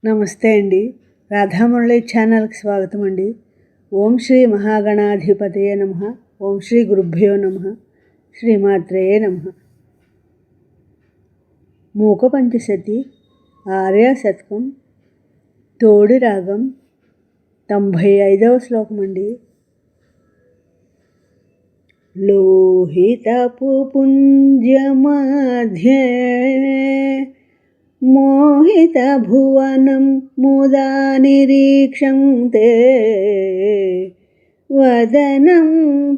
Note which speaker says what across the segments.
Speaker 1: నమస్తే అండి. రాధామురళి ఛానల్కి స్వాగతం అండి. ఓం శ్రీ మహాగణాధిపతయే నమః. ఓం శ్రీ గురుభ్యో నమః. శ్రీమాత్రే నమః. మూక పంచశతి ఆర్య శతకం తోడి రాగం 95వ శ్లోకం అండి. లోహితపు పుంజమధ్యే మోహిత భువనం ముదా నిరీక్షంతే వదనం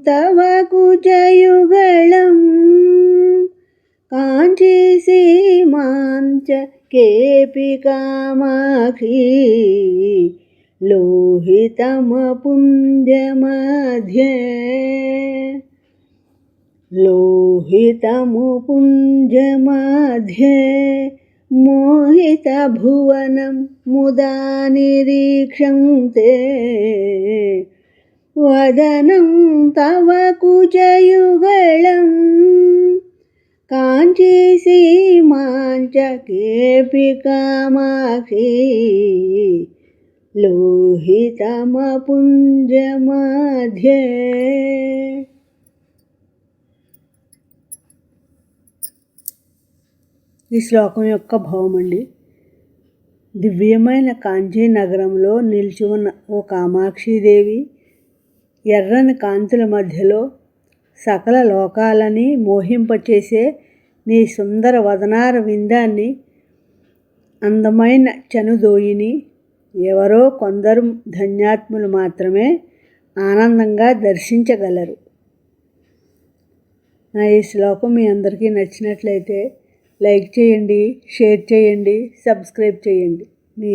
Speaker 1: తవ కుజయుగళం కాంచీ సీమాంచ కేపి కామాక్షి లోహితమపుంజమధ్యే లోహితముపుంజమధ్యే మోహిత భువనం ముదా నిరీక్షంతే వదనం తవ కుజయుగళం కాంచీ సీమాంచ కేపి కామాక్షి లోహితమపుంజమధ్యే. ఈ శ్లోకం యొక్క భావం అండి. దివ్యమైన కాంచీ నగరంలో నిలిచి ఉన్న ఓ కామాక్షిదేవి, ఎర్రని కాంతుల మధ్యలో సకల లోకాలని మోహింపచేసే నీ సుందర వదనార విందాన్ని, అందమైన చనుదోయిని ఎవరో కొందరు ధన్యాత్ములు మాత్రమే ఆనందంగా దర్శించగలరు. నా ఈ శ్లోకం మీ అందరికీ నచ్చినట్లయితే లైక్ చేయండి, షేర్ చేయండి, సబ్స్క్రైబ్ చేయండి. మీ